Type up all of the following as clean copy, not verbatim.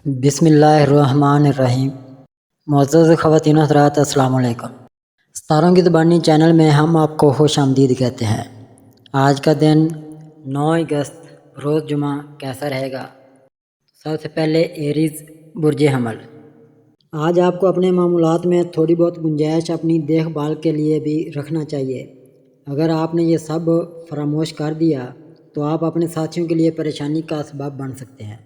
بسم اللہ الرحمن الرحیم۔ معزز خواتین و حضرات، السلام علیکم۔ ستاروں کی زبانی چینل میں ہم آپ کو خوش آمدید کہتے ہیں۔ آج کا دن 9 اگست روز جمعہ کیسا رہے گا؟ سب سے پہلے ایریز برج حمل۔ آج آپ کو اپنے معمولات میں تھوڑی بہت گنجائش اپنی دیکھ بھال کے لیے بھی رکھنا چاہیے۔ اگر آپ نے یہ سب فراموش کر دیا تو آپ اپنے ساتھیوں کے لیے پریشانی کا سبب بن سکتے ہیں۔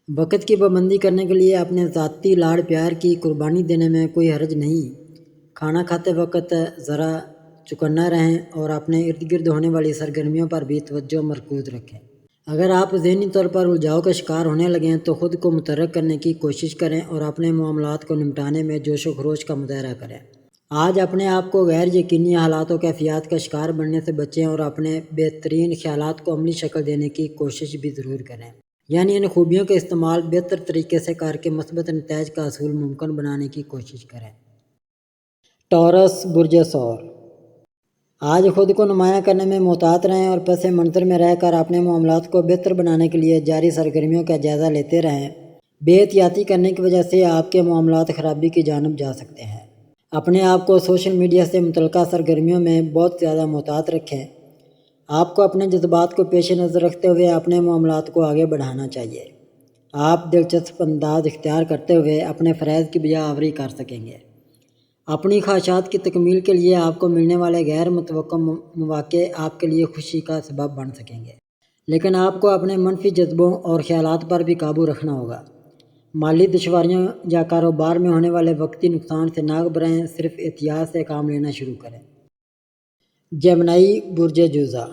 وقت کی پابندی کرنے کے لیے اپنے ذاتی لاڑ پیار کی قربانی دینے میں کوئی حرج نہیں۔ کھانا کھاتے وقت ذرا چوکنا رہیں اور اپنے ارد گرد ہونے والی سرگرمیوں پر بھی توجہ مرکوز رکھیں۔ اگر آپ ذہنی طور پر الجھاؤ کا شکار ہونے لگیں تو خود کو متحرک کرنے کی کوشش کریں اور اپنے معاملات کو نمٹانے میں جوش و خروش کا مظاہرہ کریں۔ آج اپنے آپ کو غیر یقینی حالات و کیفیات کا شکار بننے سے بچیں اور اپنے بہترین خیالات کو عملی شکل دینے کی کوشش بھی ضرور کریں، یعنی ان خوبیوں کا استعمال بہتر طریقے سے کر کے مثبت نتائج کا حصول ممکن بنانے کی کوشش کریں۔ ٹورس برج ثور۔ آج خود کو نمایاں کرنے میں محتاط رہیں اور پس منظر میں رہ کر اپنے معاملات کو بہتر بنانے کے لیے جاری سرگرمیوں کا جائزہ لیتے رہیں۔ بے احتیاطی کرنے کی وجہ سے آپ کے معاملات خرابی کی جانب جا سکتے ہیں۔ اپنے آپ کو سوشل میڈیا سے متعلقہ سرگرمیوں میں بہت زیادہ محتاط رکھیں۔ آپ کو اپنے جذبات کو پیش نظر رکھتے ہوئے اپنے معاملات کو آگے بڑھانا چاہیے۔ آپ دلچسپ انداز اختیار کرتے ہوئے اپنے فرائض کی بجا آوری کر سکیں گے۔ اپنی خواہشات کی تکمیل کے لیے آپ کو ملنے والے غیر متوقع مواقع آپ کے لیے خوشی کا سبب بن سکیں گے، لیکن آپ کو اپنے منفی جذبوں اور خیالات پر بھی قابو رکھنا ہوگا۔ مالی دشواریوں یا کاروبار میں ہونے والے وقتی نقصان سے نہ گھبرائیں، صرف احتیاط سے کام لینا شروع کریں۔ جیمنائی برج جوزہ۔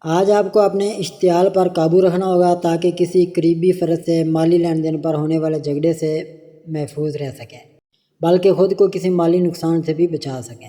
آج آپ کو اپنے اشتعال پر قابو رکھنا ہوگا تاکہ کسی قریبی فرد سے مالی لین دین پر ہونے والے جھگڑے سے محفوظ رہ سکیں، بلکہ خود کو کسی مالی نقصان سے بھی بچا سکیں۔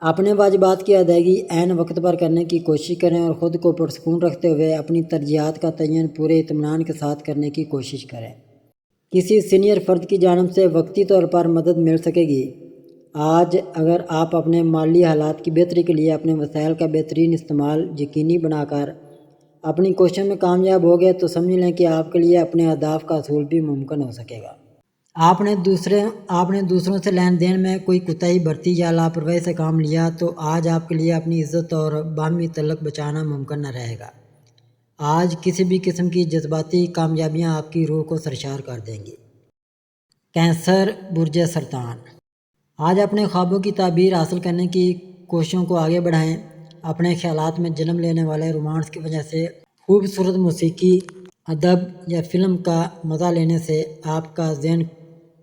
اپنے واجبات کی ادائیگی عین وقت پر کرنے کی کوشش کریں اور خود کو پرسکون رکھتے ہوئے اپنی ترجیحات کا تعین پورے اطمینان کے ساتھ کرنے کی کوشش کریں۔ کسی سینئر فرد کی جانب سے وقتی طور پر مدد مل سکے گی۔ آج اگر آپ اپنے مالی حالات کی بہتری کے لیے اپنے وسائل کا بہترین استعمال یقینی بنا کر اپنی کوششوں میں کامیاب ہو گئے تو سمجھ لیں کہ آپ کے لیے اپنے اہداف کا حصول بھی ممکن ہو سکے گا۔ آپ نے دوسروں سے لین دین میں کوئی کوتاہی برتی یا لاپرواہی سے کام لیا تو آج آپ کے لیے اپنی عزت اور باہمی تعلق بچانا ممکن نہ رہے گا۔ آج کسی بھی قسم کی جذباتی کامیابیاں آپ کی روح کو سرشار کر دیں گی۔ کینسر برج سرطان۔ آج اپنے خوابوں کی تعبیر حاصل کرنے کی کوششوں کو آگے بڑھائیں۔ اپنے خیالات میں جنم لینے والے رومانس کی وجہ سے خوبصورت موسیقی، ادب یا فلم کا مزہ لینے سے آپ کا ذہن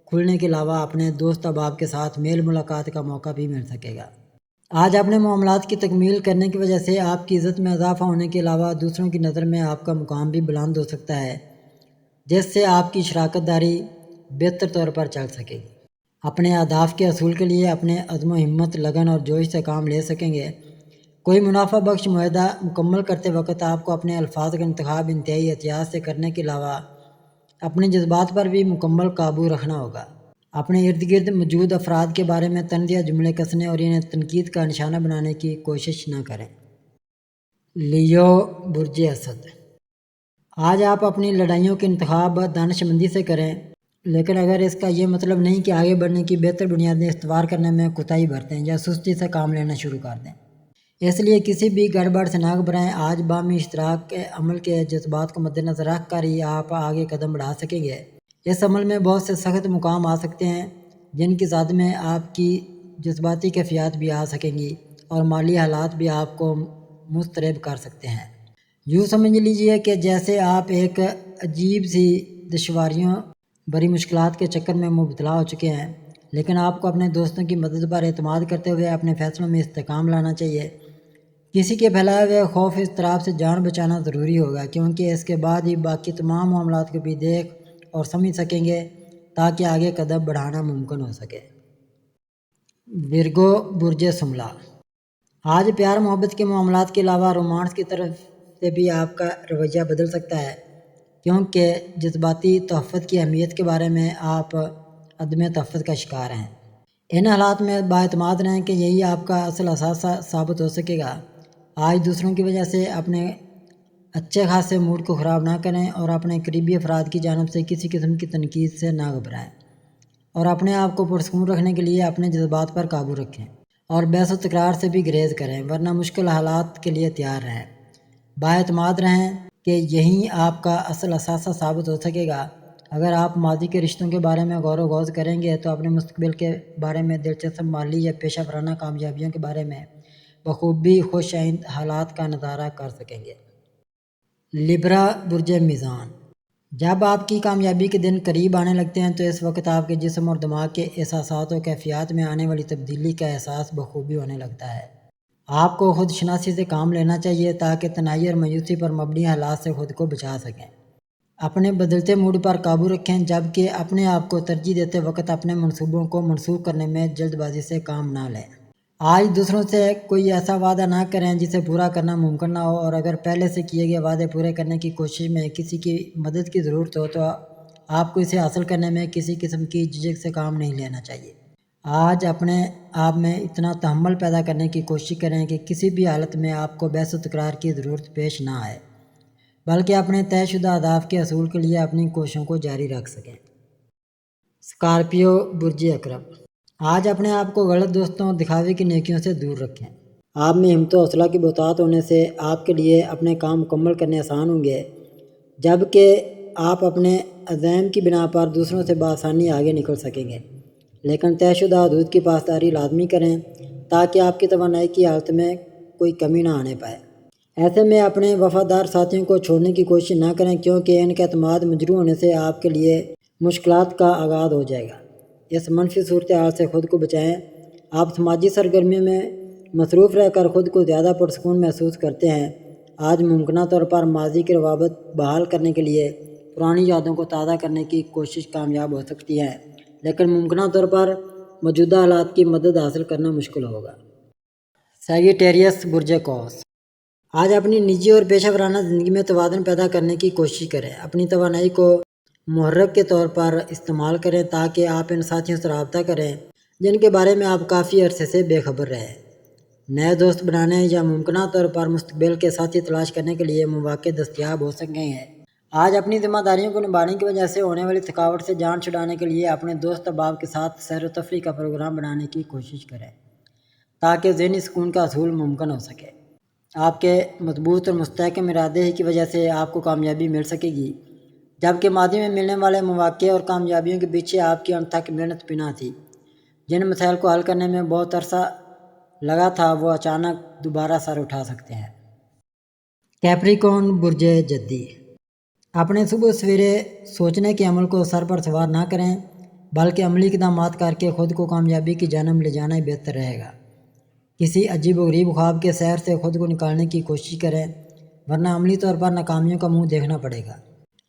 کھلنے کے علاوہ اپنے دوست احباب کے ساتھ میل ملاقات کا موقع بھی مل سکے گا۔ آج اپنے معاملات کی تکمیل کرنے کی وجہ سے آپ کی عزت میں اضافہ ہونے کے علاوہ دوسروں کی نظر میں آپ کا مقام بھی بلند ہو سکتا ہے، جس سے آپ کی شراکت داری بہتر طور پر چل سکے گی۔ اپنے اہداف کے حصول کے لیے اپنے عزم و ہمت، لگن اور جوش سے کام لے سکیں گے۔ کوئی منافع بخش معاہدہ مکمل کرتے وقت آپ کو اپنے الفاظ کا انتخاب انتہائی احتیاط سے کرنے کے علاوہ اپنے جذبات پر بھی مکمل قابو رکھنا ہوگا۔ اپنے ارد گرد موجود افراد کے بارے میں طنزیہ جملے کسنے اور انہیں تنقید کا نشانہ بنانے کی کوشش نہ کریں۔ لیو برج اسد۔ آج آپ اپنی لڑائیوں کے انتخاب دانش مندی سے کریں، لیکن اگر اس کا یہ مطلب نہیں کہ آگے بڑھنے کی بہتر بنیادیں استوار کرنے میں کوتاہی برتیں یا سستی سے کام لینا شروع کر دیں۔ اس لیے کسی بھی گڑبڑ سے نہ گھبرائیں۔ آج باہمی اشتراک کے عمل کے جذبات کو مد نظر رکھ کر ہی آپ آگے قدم بڑھا سکیں گے۔ اس عمل میں بہت سے سخت مقام آ سکتے ہیں جن کی زد میں آپ کی جذباتی کیفیات بھی آ سکیں گی اور مالی حالات بھی آپ کو مضطرب کر سکتے ہیں۔ یوں سمجھ لیجیے کہ جیسے آپ ایک عجیب سی دشواریوں بری مشکلات کے چکر میں مبتلا ہو چکے ہیں، لیکن آپ کو اپنے دوستوں کی مدد پر اعتماد کرتے ہوئے اپنے فیصلوں میں استحکام لانا چاہیے۔ کسی کے پھیلائے ہوئے خوف اضطراب سے جان بچانا ضروری ہوگا، کیونکہ اس کے بعد ہی باقی تمام معاملات کو بھی دیکھ اور سمجھ سکیں گے تاکہ آگے قدم بڑھانا ممکن ہو سکے۔ ورگو برج شملہ۔ آج پیار محبت کے معاملات کے علاوہ رومانس کی طرف سے بھی آپ کا رویہ بدل سکتا ہے، کیونکہ جذباتی تحفظ کی اہمیت کے بارے میں آپ عدم تحفظ کا شکار ہیں۔ ان حالات میں بااعتماد رہیں کہ یہی آپ کا اصل اثاثہ ثابت ہو سکے گا۔ آج دوسروں کی وجہ سے اپنے اچھے خاصے موڈ کو خراب نہ کریں اور اپنے قریبی افراد کی جانب سے کسی قسم کی تنقید سے نہ گھبرائیں اور اپنے آپ کو پرسکون رکھنے کے لیے اپنے جذبات پر قابو رکھیں اور بحث و تکرار سے بھی گریز کریں، ورنہ مشکل حالات کے لیے تیار رہیں، بااعتماد رہیں کہ یہی آپ کا اصل اثاثہ ثابت ہو سکے گا۔ اگر آپ ماضی کے رشتوں کے بارے میں غور و خوض کریں گے تو اپنے مستقبل کے بارے میں دلچسپ مالی یا پیشہ ورانہ کامیابیوں کے بارے میں بخوبی خوش آئند حالات کا نظارہ کر سکیں گے۔ لبرا برج میزان، جب آپ کی کامیابی کے دن قریب آنے لگتے ہیں تو اس وقت آپ کے جسم اور دماغ کے احساسات و کیفیات میں آنے والی تبدیلی کا احساس بخوبی ہونے لگتا ہے۔ آپ کو خود شناسی سے کام لینا چاہیے تاکہ تنہائی اور مایوسی پر مبنی حالات سے خود کو بچا سکیں۔ اپنے بدلتے موڈ پر قابو رکھیں، جبکہ اپنے آپ کو ترجیح دیتے وقت اپنے منصوبوں کو منسوخ کرنے میں جلد بازی سے کام نہ لیں۔ آج دوسروں سے کوئی ایسا وعدہ نہ کریں جسے پورا کرنا ممکن نہ ہو، اور اگر پہلے سے کیے گئے وعدے پورے کرنے کی کوشش میں کسی کی مدد کی ضرورت ہو تو آپ کو اسے حاصل کرنے میں کسی قسم کی جھجک سے کام نہیں لینا چاہیے۔ آج اپنے آپ میں اتنا تحمل پیدا کرنے کی کوشش کریں کہ کسی بھی حالت میں آپ کو بحث و تکرار کی ضرورت پیش نہ آئے، بلکہ اپنے طے شدہ اہداف کے حصول کے لیے اپنی کوششوں کو جاری رکھ سکیں۔ اسکارپیو برج عقرب، آج اپنے آپ کو غلط دوستوں اور دکھاوے کی نیکیوں سے دور رکھیں۔ آپ میں ہمت و حوصلہ کی بہتات ہونے سے آپ کے لیے اپنے کام مکمل کرنے آسان ہوں گے، جبکہ آپ اپنے عزائم کی بنا پر دوسروں سے بآسانی آگے نکل سکیں گے، لیکن طے شدہ حدود کی پاسداری لازمی کریں تاکہ آپ کی توانائی کی حالت میں کوئی کمی نہ آنے پائے۔ ایسے میں اپنے وفادار ساتھیوں کو چھوڑنے کی کوشش نہ کریں، کیونکہ ان کا اعتماد مجروح ہونے سے آپ کے لیے مشکلات کا آغاز ہو جائے گا۔ اس منفی صورتحال سے خود کو بچائیں۔ آپ سماجی سرگرمیوں میں مصروف رہ کر خود کو زیادہ پرسکون محسوس کرتے ہیں۔ آج ممکنہ طور پر ماضی کے روابط بحال کرنے کے لیے پرانی یادوں کو تازہ کرنے کی کوشش کامیاب ہو سکتی ہے، لیکن ممکنہ طور پر موجودہ حالات کی مدد حاصل کرنا مشکل ہوگا۔ سیجیٹیریس برج قوس، آج اپنی نجی اور پیشہ ورانہ زندگی میں توازن پیدا کرنے کی کوشش کریں۔ اپنی توانائی کو محرک کے طور پر استعمال کریں تاکہ آپ ان ساتھیوں سے رابطہ کریں جن کے بارے میں آپ کافی عرصے سے بے خبر رہے۔ نئے دوست بنانے یا ممکنہ طور پر مستقبل کے ساتھی تلاش کرنے کے لیے مواقع دستیاب ہو سکیں گے۔ آج اپنی ذمہ داریوں کو نبھانے کی وجہ سے ہونے والی تھکاوٹ سے جان چھڑانے کے لیے اپنے دوست احباب کے ساتھ سیر و تفریح کا پروگرام بنانے کی کوشش کریں تاکہ ذہنی سکون کا حصول ممکن ہو سکے۔ آپ کے مضبوط اور مستحکم ارادے ہی کی وجہ سے آپ کو کامیابی مل سکے گی، جبکہ ماضی میں ملنے والے مواقع اور کامیابیوں کے پیچھے آپ کی انتھک محنت پنہاں تھی۔ جن مسائل کو حل کرنے میں بہت عرصہ لگا تھا وہ اچانک دوبارہ سر اٹھا سکتے ہیں۔ کیپریکون برج جدی، اپنے صبح سویرے سوچنے کے عمل کو سر پر سوار نہ کریں، بلکہ عملی اقدامات کر کے خود کو کامیابی کی جانب لے جانا ہی بہتر رہے گا۔ کسی عجیب و غریب خواب کے سیر سے خود کو نکالنے کی کوشش کریں، ورنہ عملی طور پر ناکامیوں کا منہ دیکھنا پڑے گا۔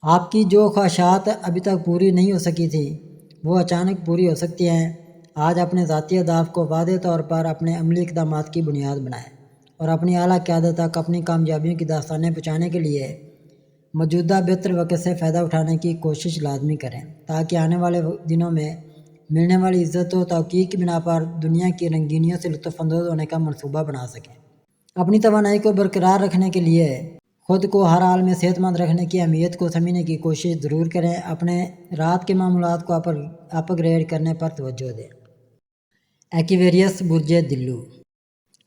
آپ کی جو خواہشات ابھی تک پوری نہیں ہو سکی تھیں وہ اچانک پوری ہو سکتی ہیں۔ آج اپنے ذاتی اہداف کو واضح طور پر اپنے عملی اقدامات کی بنیاد بنائیں اور اپنی اعلیٰ قیادت تک اپنی کامیابیوں کی داستانیں پہنچانے کے لیے موجودہ بہتر وقت سے فائدہ اٹھانے کی کوشش لازمی کریں تاکہ آنے والے دنوں میں ملنے والی عزت و توقیر کی بنا پر دنیا کی رنگینیوں سے لطف اندوز ہونے کا منصوبہ بنا سکیں۔ اپنی توانائی کو برقرار رکھنے کے لیے خود کو ہر حال میں صحت مند رکھنے کی اہمیت کو سمجھنے کی کوشش ضرور کریں۔ اپنے رات کے معمولات کو اپ گریڈ کرنے پر توجہ دیں۔ ایکویریس برج دلو،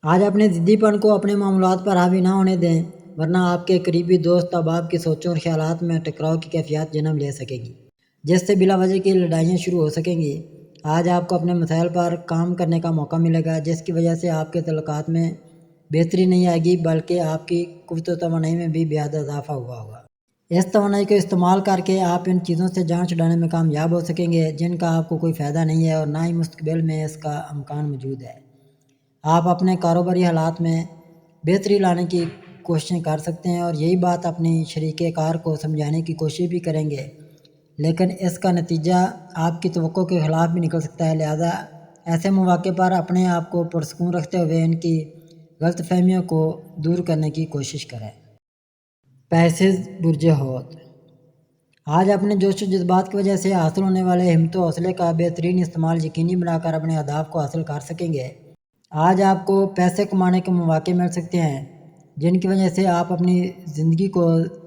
آج اپنے ضدی پن کو اپنے معمولات پر حاوی نہ ہونے دیں، ورنہ آپ کے قریبی دوست احباب کی سوچوں اور خیالات میں ٹکراؤ کی کیفیت جنم لے سکے گی، جس سے بلا وجہ کی لڑائیاں شروع ہو سکیں گی۔ آج آپ کو اپنے مسائل پر کام کرنے کا موقع ملے گا، جس کی وجہ سے آپ کے تعلقات میں بہتری نہیں آئے گی بلکہ آپ کی قوت و توانائی میں بھی بے حد اضافہ ہوا ہوگا۔ اس توانائی کو استعمال کر کے آپ ان چیزوں سے جان چھڑانے میں کامیاب ہو سکیں گے جن کا آپ کو کوئی فائدہ نہیں ہے اور نہ ہی مستقبل میں اس کا امکان موجود ہے۔ آپ اپنے کاروباری حالات میں بہتری لانے کی کوششیں کر سکتے ہیں اور یہی بات اپنی شریک کار کو سمجھانے کی کوشش بھی کریں گے، لیکن اس کا نتیجہ آپ کی توقع کے خلاف بھی نکل سکتا ہے۔ لہذا ایسے مواقع پر اپنے آپ کو پرسکون رکھتے ہوئے ان کی غلط فہمیوں کو دور کرنے کی کوشش کریں۔ پیسز برج حوت، آج اپنے جوش و جذبات کی وجہ سے حاصل ہونے والے ہمت و حوصلے کا بہترین استعمال یقینی بنا کر اپنے اہداف کو حاصل کر سکیں گے۔ آج آپ کو پیسے کمانے کے مواقع مل سکتے ہیں جن کی وجہ سے آپ اپنی زندگی کو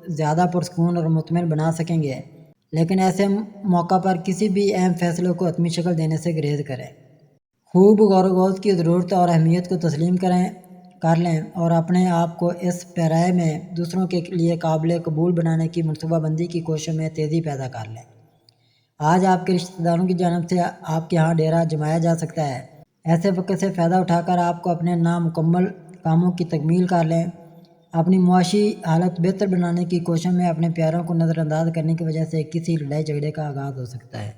زیادہ پرسکون اور مطمئن بنا سکیں گے، لیکن ایسے موقع پر کسی بھی اہم فیصلے کو حتمی شکل دینے سے گریز کریں۔ خوب غور و خوض کی ضرورت اور اہمیت کو تسلیم کر لیں اور اپنے آپ کو اس پیرائے میں دوسروں کے لیے قابل قبول بنانے کی منصوبہ بندی کی کوششوں میں تیزی پیدا کر لیں۔ آج آپ کے رشتہ داروں کی جانب سے آپ کے ہاں ڈیرا جمایا جا سکتا ہے۔ ایسے وقت سے فائدہ اٹھا کر آپ کو اپنے نامکمل کاموں کی تکمیل کر لیں۔ اپنی معاشی حالت بہتر بنانے کی کوشش میں اپنے پیاروں کو نظر انداز کرنے کی وجہ سے کسی لڑائی جھگڑے کا آغاز ہو سکتا ہے۔